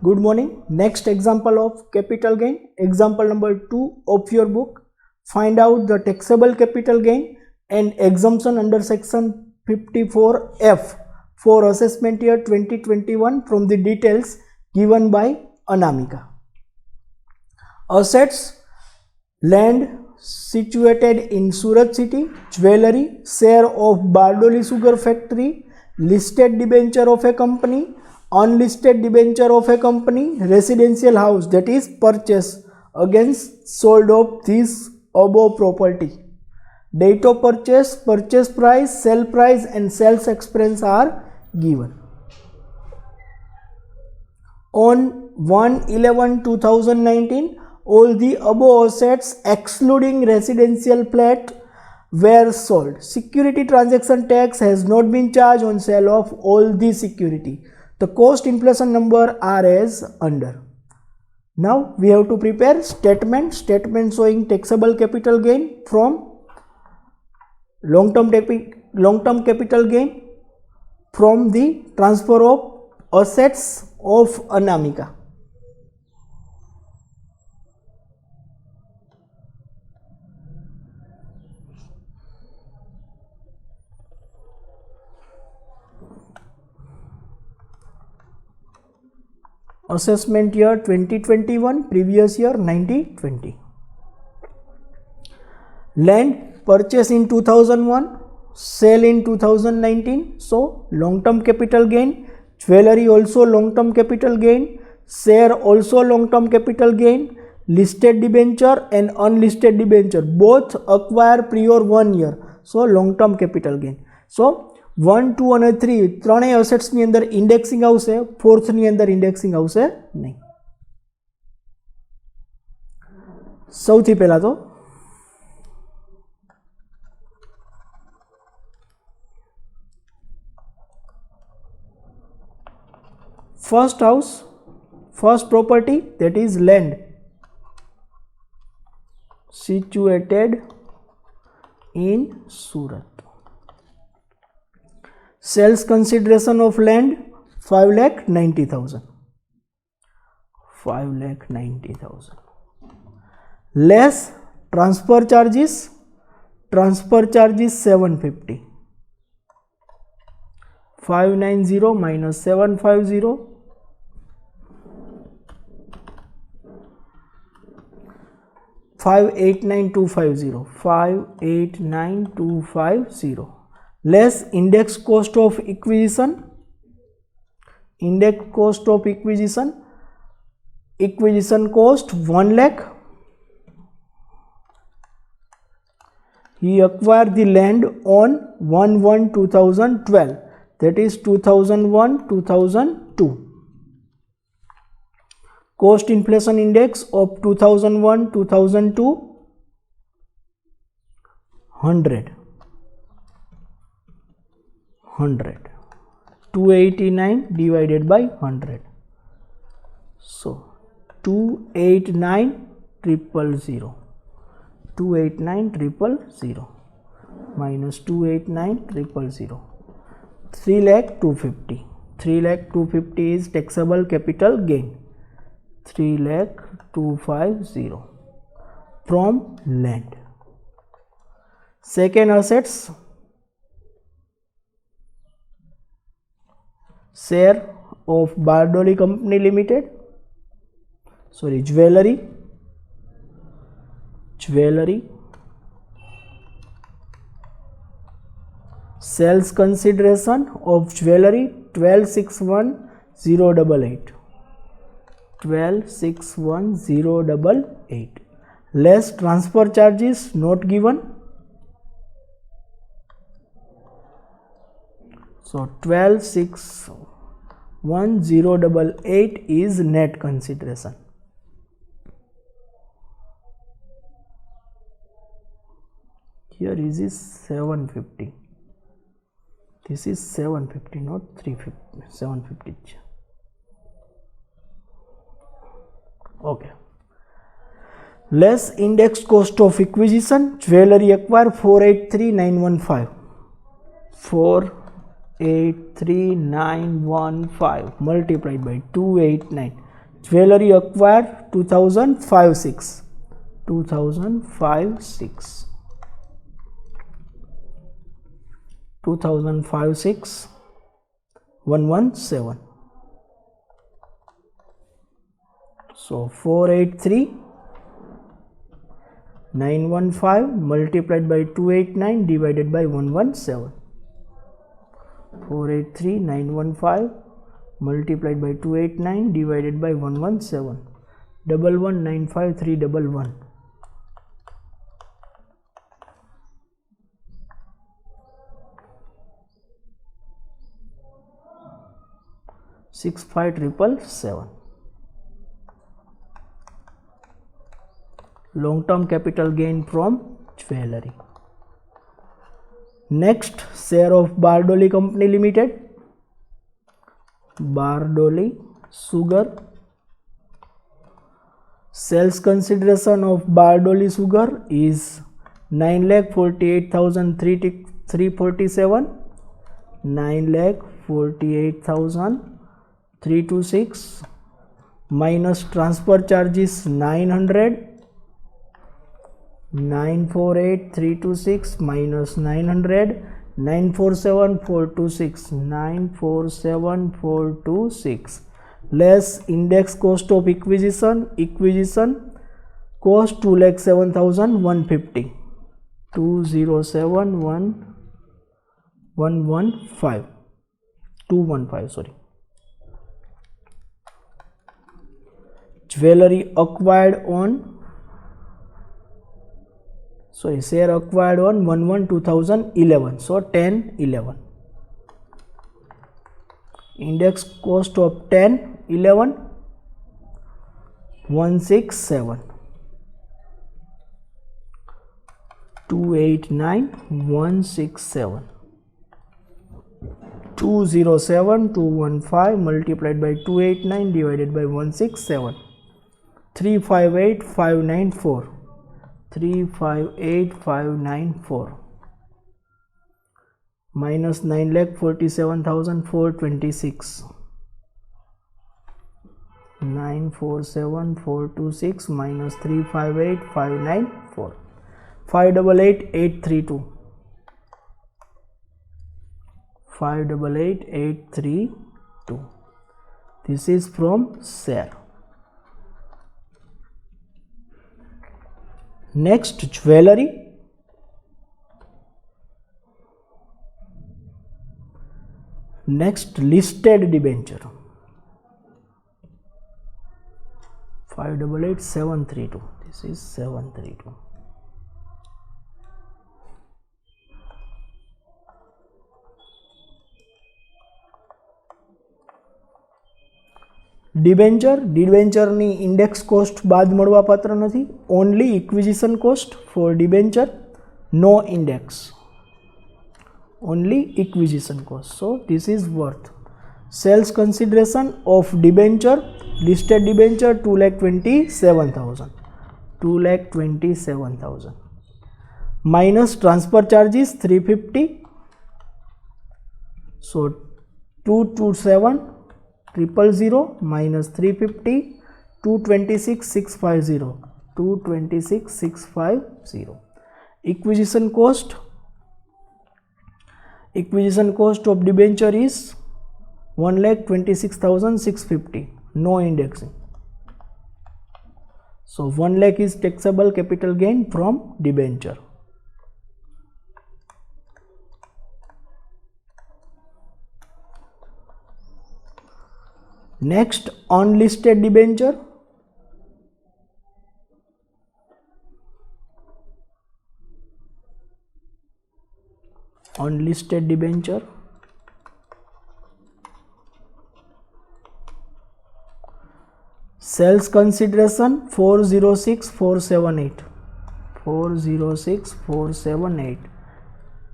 Good morning. Next example of capital gain. Example number 2 of your book. Find out the taxable capital gain and exemption under section 54F for assessment year 2021 from the details given by Anamika. Assets: land situated in Surat city, jewellery, share of Bardoli sugar factory, listed debenture of a company, unlisted debenture of a company, residential house, that is purchase against sold of this above property. Date of purchase, purchase price, sell price and sales expense are given. On 1/11/2019, all the above assets excluding residential flat were sold. Security transaction tax has not been charged on sale of all the security. The cost inflation number are as under. Now we have to prepare statement showing taxable capital gain from long-term capital gain from the transfer of assets of Anamika. Assessment year 2021, previous year 1920. Land purchase in 2001, sale in 2019, so long-term capital gain. Jewellery also long-term capital gain, share also long-term capital gain, listed debenture and unlisted debenture both acquire prior 1 year, so long-term capital gain. So 1, 2 અને 3 ત્રણેય અસેટ્સની અંદર indexing આવશે, ફોર્થની અંદર indexing આવશે નહીં. સૌથી પહેલા તો first house, first property, that is land situated in Surat. Sales consideration of land 5,90,000. 5,90,000 less transfer charges 750. 590 minus 750 589,250. 589,250 less index cost of acquisition. Acquisition cost 1 lakh. He acquired the land on 1/1/2012, that is 2001-2002. Cost inflation index of 2001-2002 100. 289 divided by 100, so 289,000. 289,000 minus 289,000, 3,250,000. 3,250,000 is taxable capital gain. 3,250,000 from land. Second assets, share of Bardoli Company Limited, jewellery, sales consideration of jewellery 12,61,088. 12,61,088 less transfer charges not given, so 12,61,088 is net consideration. Here is 750. This is 750, not 350. 750. Okay. Less index cost of acquisition. Jewellery acquire 483,915. 483,915 multiplied by 289. Jewelry acquired 2005-6. 2005-6. 2005-6 117. So 483,915 multiplied by 289 divided by 117. 483,915 multiplied by 289 divided by 117. 1195311. 65,777. Long term capital gain from jewelry. Next, share of Bardoli Company Limited. Bardoli Sugar. Sales consideration of Bardoli Sugar is 9,48,347. 9,48,326 minus transfer charges 900. 948,326 minus 900. 947,426. 947,426 less index cost of acquisition. Acquisition cost 2,07,150. 207,115. Sorry. Jewelry acquired on, sorry, share acquired on 1/1/2011. So 10/11. Index cost of 10/11 167. 289,167. 207,215 multiplied by 289 divided by 167. 358,594. 358,594 minus 9,47,426. 947,426 minus 358,594. 588,832. 588,832. This is from share. Next, jewelry. Next, listed debenture. 588,732. This is 732. डिबेન્ચર ની index cost બાદ મળવા પાત્ર નથી. Only acquisition cost for debenture, no index. Only acquisition cost. So this is worth. Sales consideration of debenture, listed debenture 2,27,000. 2,27,000 minus transfer charges 350. So 227,000 minus 350. 226,650. 226,650. Acquisition cost of debenture is 1,26,650. No indexing. So 1 lakh is taxable capital gain from debenture. Next, unlisted debenture. Unlisted debenture. Sales consideration 406,478. 406,478.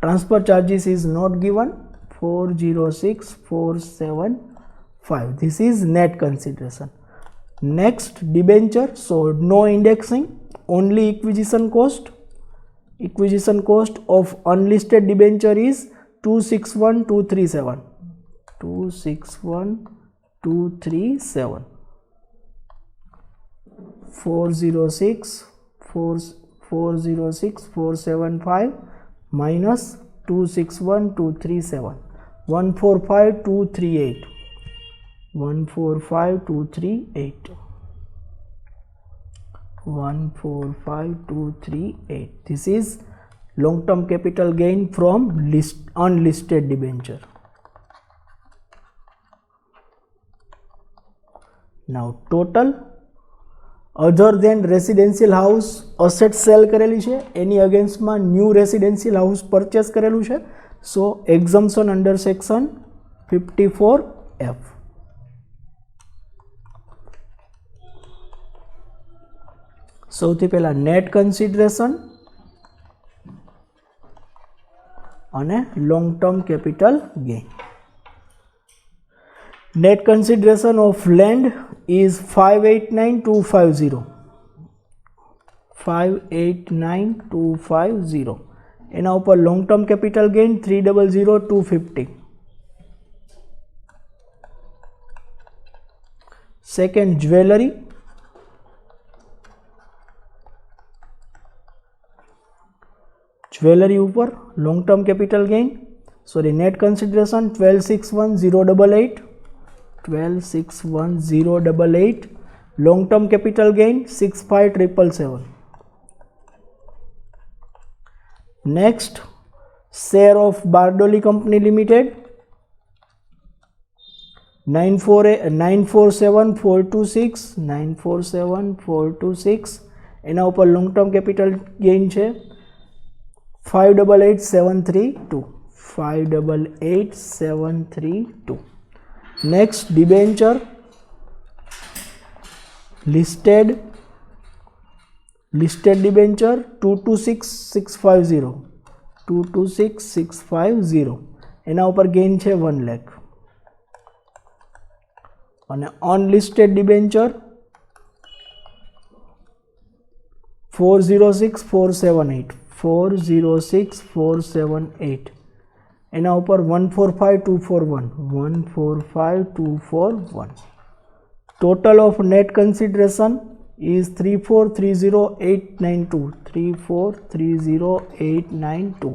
Transfer charges is not given. 406,475. This is net consideration. Next, debenture. So no indexing, only acquisition cost. Acquisition cost of unlisted debenture is 261,237. 261,237. 406 475 minus 261237 145238 145238 145238. This is long term capital gain from unlisted debenture. Now total other than residential house asset sell કરેલી છે, એની અગેન્સ્ટમાં new residential house purchase કરેલું છે. So exemption under section 54F. સૌથી પહેલા net consideration અને long term capital gain. Net consideration of land is 589250. 589250. એના ઉપર long term capital gain 300250. Second jewellery, jewellery ઉપર long term capital gain net consideration 1261088. 1261088. long term capital gain 65777. Next, share of Bardoli Company Limited 947426 947426. એના ઉપર long term capital gain છે 588732. 588732. Next, debenture listed debenture 226650. 226650. એના ઉપર gain છે 1 લાખ. અને unlisted debenture 406478. 406478. એના ઉપર 145241. 145241. Total of net consideration is 3430892. 3430892.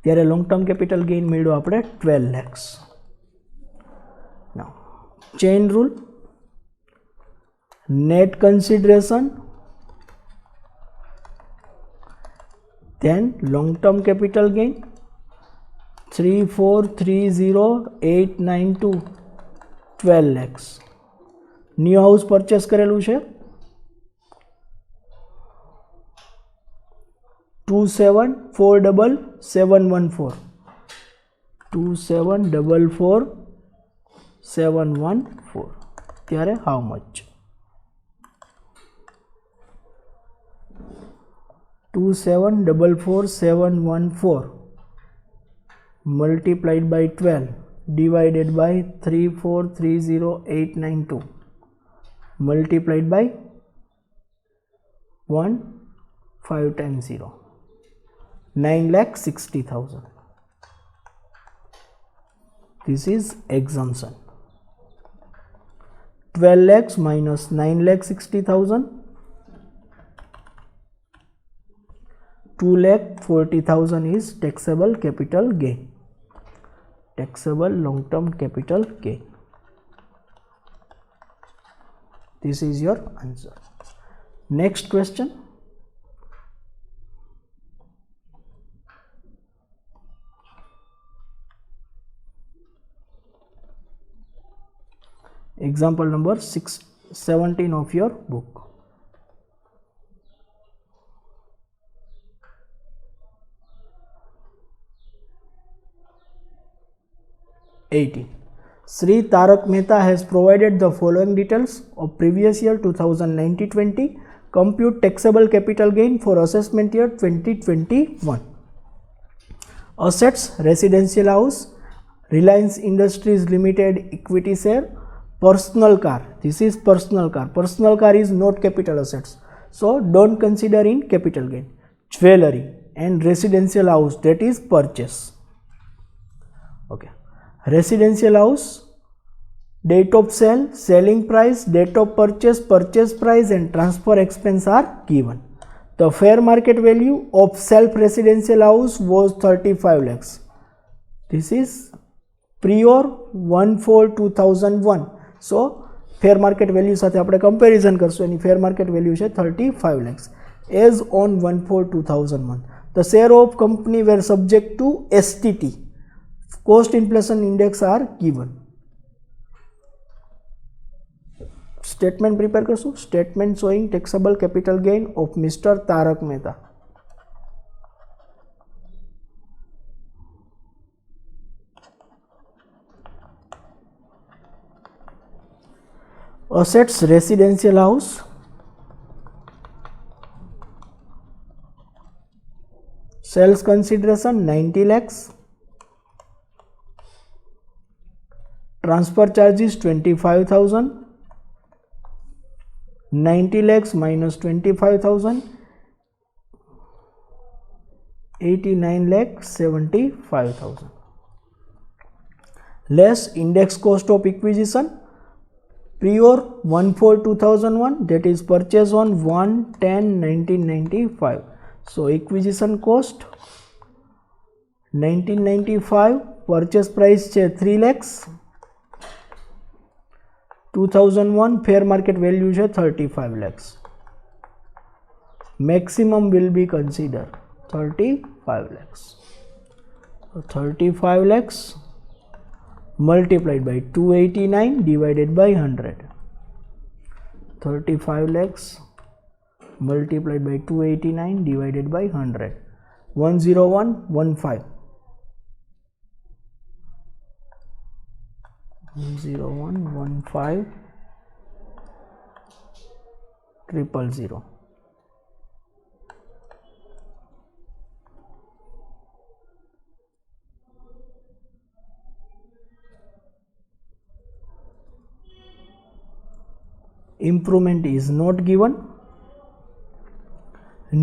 ત્યારે લોંગ ટર્મ કેપિટલ ગેઇન મેળવ્યો આપણે 12 lakhs. Now, chain rule, net consideration, then long term capital gain 3430892. 12 lakhs. New house purchase કરેલું છે 2744714. 2744714. ત્યારે how much? 2744714 multiplied by 12 divided by 3430892 multiplied by 1 5 times 0. 9,60,000. This is exemption. 12 lakhs minus 9,60,000. 2,40,000 is taxable capital gain. Taxable long term capital gain. This is your answer. Next question. Example number 17 of your book. 18. Sri Tarak Mehta has provided the following details of previous year 2019-20 compute taxable capital gain for assessment year 2021. Assets: residential house, Reliance Industries Limited equity share, personal car. This is personal car. Personal car is not capital assets, so don't consider in capital gain. Jewelry and residential house, that is purchase. Okay. Residential house Date of sale, selling price, date of purchase, purchase price and transfer expense are given. The fair market value of self-residential house was 35 lakhs. This is prior 1/4/2001. So fair market value સાથે આપણે comparison કરશું, એની fair market value છે 35 lakhs as on 1/4/2001. The share of company were subject to STT. Cost inflation index are given. Statement prepare કરશું. Statement showing taxable capital gain of Mr. Tarak Mehta. Assets, residential house, sales consideration 90 lakhs, transfer charges 25,000, 90 lakhs minus 25,000, 89 lakh 75,000, less index cost of acquisition prior 1/4/2001, that is purchase on 1/10/1995. So acquisition cost 1995, purchase price છે 3 lakhs, 2001 fair market value છે 35 lakhs. Maximum will be considered 35 lakhs. So 35 lakhs multiplied by 289 divided by 100. 35 lakhs multiplied by 289 divided by 100. 10115. 10115 000. Improvement is not given.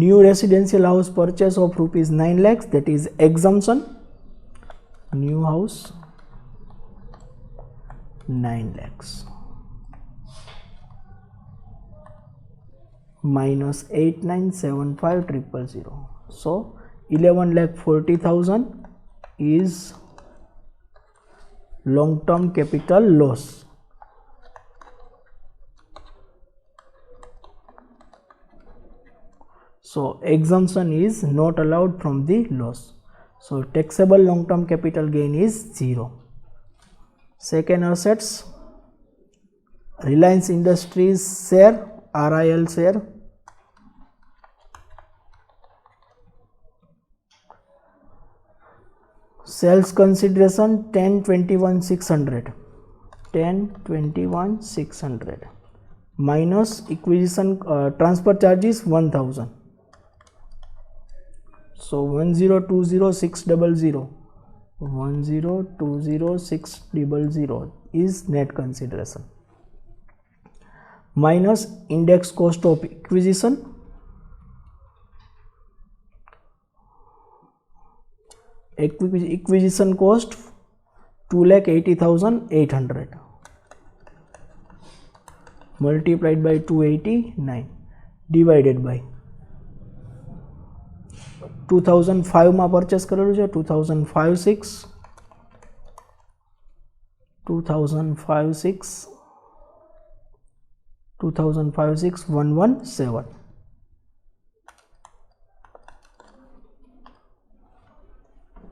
New residential house purchase of rupees 9 lakhs, that is exemption. New house 9 lakhs minus 8975,000. So 11,40,000 is long term capital loss. So exemption is not allowed from the loss. So taxable long term capital gain is 0. Second, assets, Reliance Industries share, RIL share, sales consideration 10,21,600, 10,21,600 minus acquisition transfer charges 1,000. So 1020600, 1020600 is net consideration minus index cost of acquisition, acquisition cost 2,80,800 multiplied by 289 divided by 2005 માં purchase કરેલું છે, 2005-06 117.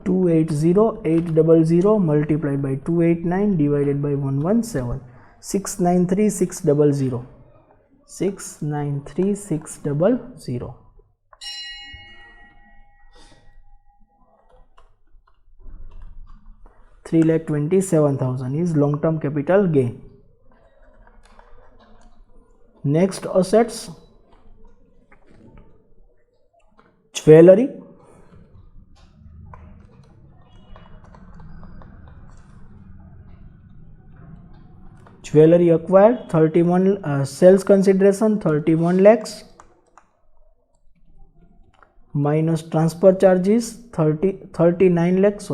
280,800 multiplied by 289 divided by 117. 693,600. 693,600. 3,27,000 is long term capital gain. Next, assets, jewelry, jewelry acquired 31 sales consideration 31 lakhs minus transfer charges 39 lakhs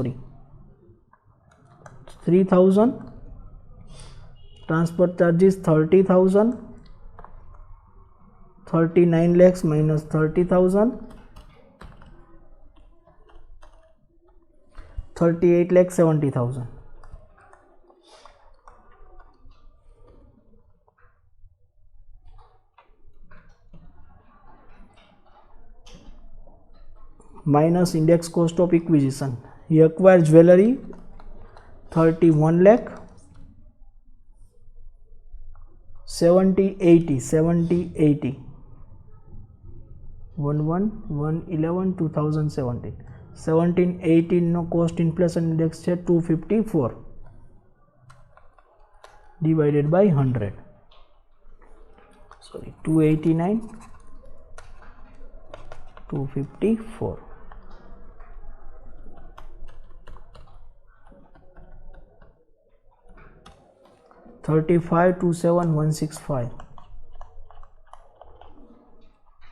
3,000 Transport charges 30,000. 39 lakhs minus 30,000. 38 lakhs 70,000. Minus index cost of acquisition. He acquired jewelry 31 lakh. 70 80 11 2017 17 18 no cost inflation index છે 254 divided by 100, sorry 289 254. $35,27,165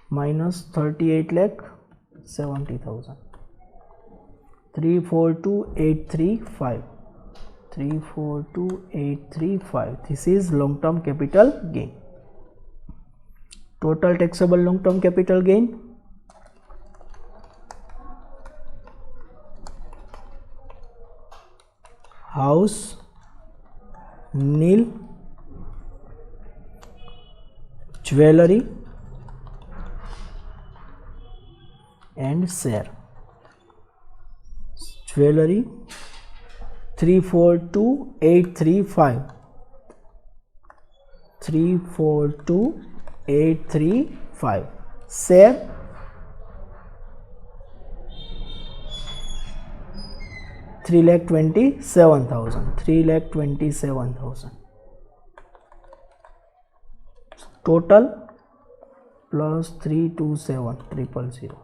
minus 38 lakh 70,000. 342,835. 342,835. This is long term capital gain. Total taxable long term capital gain house nil, jewelry and share. Jewelry 342,835. 342,835. Share 3,27,000. 3,27,000. Total plus 327,000.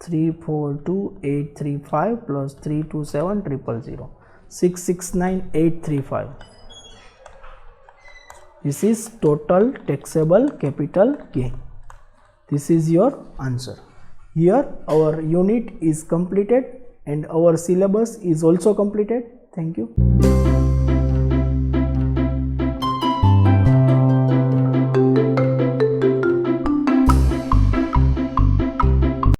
342,835 plus 327,000. 669,835. This is total taxable capital gain. This is your answer. Here our unit is completed and our syllabus is also completed. Thank you.